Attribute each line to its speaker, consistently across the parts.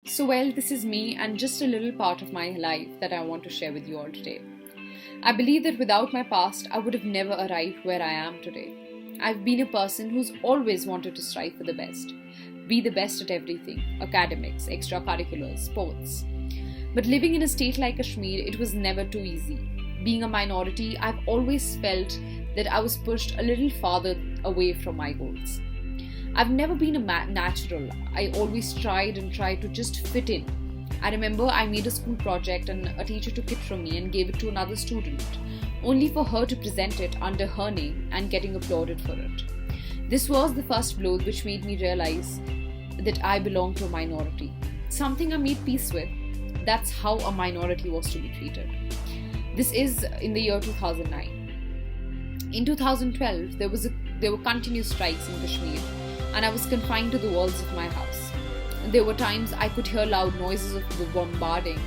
Speaker 1: This is me and just a little part of my life that I want to share with you all today. I believe that without my past, I would have never arrived where I am today. I've been a person who's always wanted to strive for the best, be the best at everything academics, extracurriculars, sports. But living in a state like Kashmir, it was never too easy. Being a minority, I've always felt that I was pushed a little farther away from my goals. I've never been a natural. I always tried to just fit in. I remember I made a school project and a teacher took it from me and gave it to another student, only for her to present it under her name and getting applauded for it. This was the first blow which made me realize that I belong to a minority. Something I made peace with. That's how a minority was to be treated. This is in the year 2009. In 2012, there were continuous strikes in Kashmir, and I was confined to the walls of my house. There were times I could hear loud noises of the bombarding,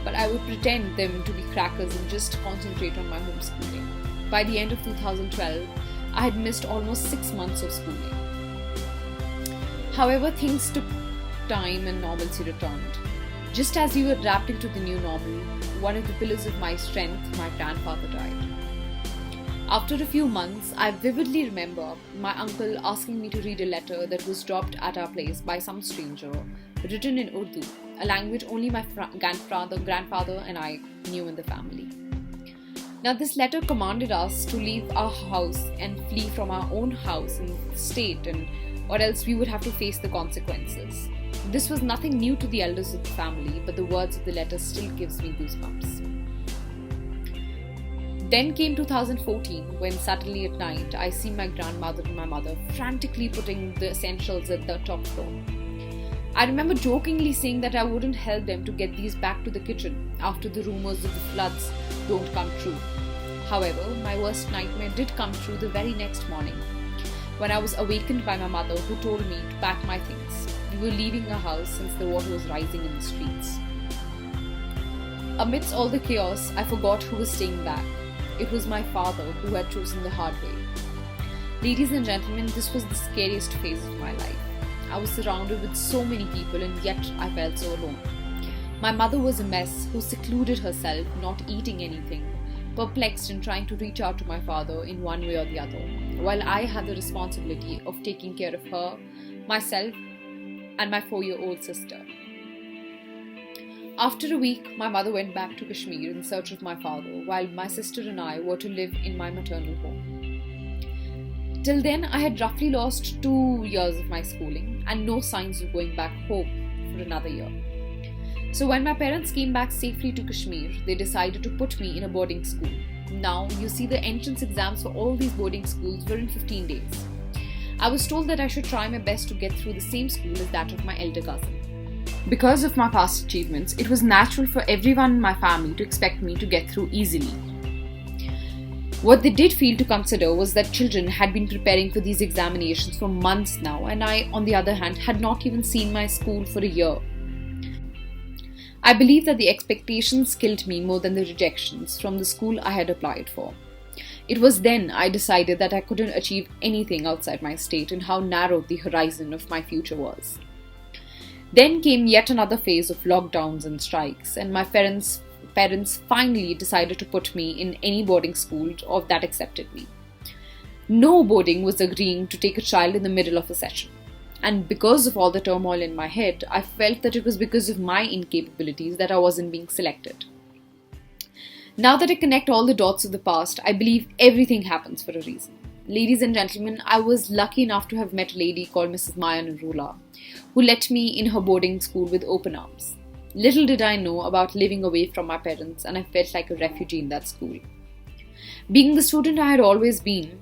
Speaker 1: but I would pretend them to be crackers and just concentrate on my homeschooling. By the end of 2012, I had missed almost 6 months of schooling. However, things took time and normalcy returned. Just as we were adapting to the new normal, one of the pillars of my strength, my grandfather, died. After a few months, I vividly remember my uncle asking me to read a letter that was dropped at our place by some stranger, written in Urdu, a language only my grandfather and I knew in the family. Now, this letter commanded us to leave our house and flee from our own house and state, or else we would have to face the consequences. This was nothing new to the elders of the family, but the words of the letter still gives me goosebumps. Then came 2014, when suddenly at night I see my grandmother and my mother frantically putting the essentials at the top floor. I remember jokingly saying that I wouldn't help them to get these back to the kitchen after the rumors of the floods don't come true. However, my worst nightmare did come true the very next morning, when I was awakened by my mother, who told me to pack my things. We were leaving our house since the water was rising in the streets. Amidst all the chaos, I forgot who was staying back. It was my father who had chosen the hard way. Ladies and gentlemen, this was the scariest phase of my life. I was surrounded with so many people and yet I felt so alone. My mother was a mess who secluded herself, not eating anything, perplexed and trying to reach out to my father in one way or the other, while I had the responsibility of taking care of her, myself, and my 4-year-old sister. After a week, my mother went back to Kashmir in search of my father, while my sister and I were to live in my maternal home. Till then, I had roughly lost 2 years of my schooling and no signs of going back home for another year. So when my parents came back safely to Kashmir, they decided to put me in a boarding school. Now, you see, the entrance exams for all these boarding schools were in 15 days. I was told that I should try my best to get through the same school as that of my elder cousin. Because of my past achievements, it was natural for everyone in my family to expect me to get through easily. What they did fail to consider was that children had been preparing for these examinations for months now, and I, on the other hand, had not even seen my school for a year. I believe that the expectations killed me more than the rejections from the school I had applied for. It was then I decided that I couldn't achieve anything outside my state and how narrow the horizon of my future was. Then came yet another phase of lockdowns and strikes, and my parents finally decided to put me in any boarding school that accepted me. No boarding was agreeing to take a child in the middle of a session. And because of all the turmoil in my head, I felt that it was because of my incapabilities that I wasn't being selected. Now that I connect all the dots of the past, I believe everything happens for a reason. Ladies and gentlemen, I was lucky enough to have met a lady called Mrs. Maya Nurullah, who let me in her boarding school with open arms. Little did I know about living away from my parents, and I felt like a refugee in that school. Being the student I had always been,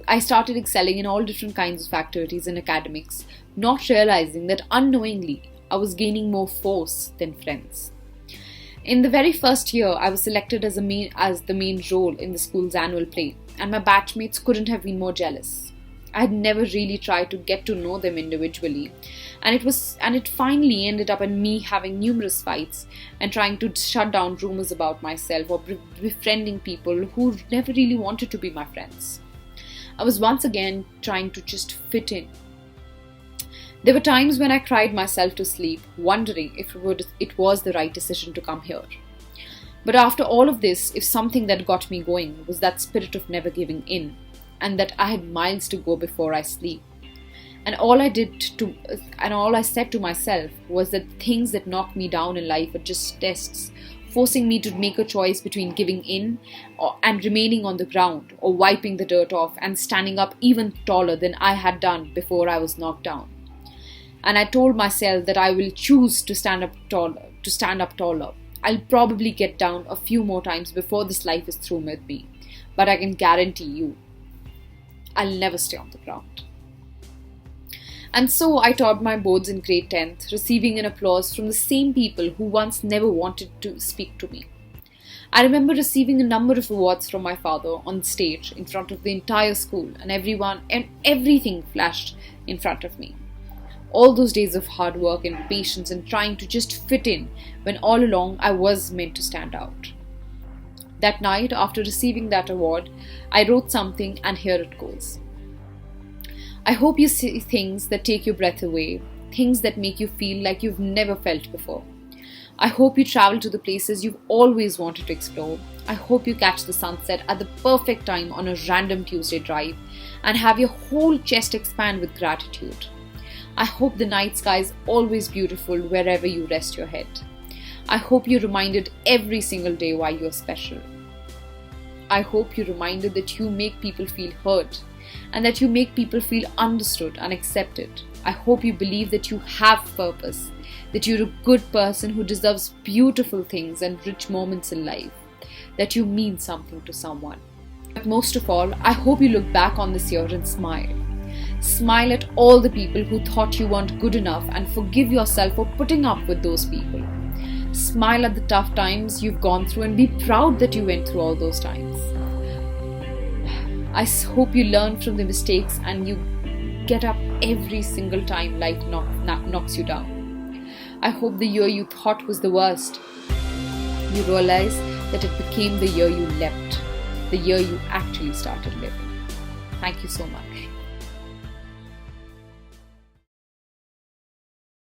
Speaker 1: I started excelling in all different kinds of activities and academics, not realizing that unknowingly I was gaining more force than friends. In the very first year, I was selected as the main role in the school's annual play, and my batchmates couldn't have been more jealous. I had never really tried to get to know them individually, and it finally ended up in me having numerous fights and trying to shut down rumors about myself or befriending people who never really wanted to be my friends. I was once again trying to just fit in. There were times when I cried myself to sleep, wondering if it was the right decision to come here. But after all of this, if something that got me going was that spirit of never giving in, and that I had miles to go before I sleep. And all I said to myself was that things that knock me down in life are just tests, forcing me to make a choice between giving in and remaining on the ground, or wiping the dirt off and standing up even taller than I had done before I was knocked down. And I told myself that I will choose to stand up taller. I'll probably get down a few more times before this life is through with me, but I can guarantee you, I'll never stay on the ground. And so I topped my boards in grade 10th, receiving an applause from the same people who once never wanted to speak to me. I remember receiving a number of awards from my father on stage in front of the entire school, and everything flashed in front of me. All those days of hard work and patience and trying to just fit in, when all along I was meant to stand out. That night, after receiving that award, I wrote something, and here it goes. I hope you see things that take your breath away, things that make you feel like you've never felt before. I hope you travel to the places you've always wanted to explore. I hope you catch the sunset at the perfect time on a random Tuesday drive and have your whole chest expand with gratitude. I hope the night sky is always beautiful wherever you rest your head. I hope you're reminded every single day why you're special. I hope you're reminded that you make people feel heard and that you make people feel understood and accepted. I hope you believe that you have purpose, that you're a good person who deserves beautiful things and rich moments in life, that you mean something to someone. But most of all, I hope you look back on this year and smile. Smile at all the people who thought you weren't good enough and forgive yourself for putting up with those people. Smile at the tough times you've gone through and be proud that you went through all those times. I hope you learn from the mistakes and you get up every single time life knocks you down. I hope the year you thought was the worst, you realize that it became the year you leapt, the year you actually started living. Thank you so much.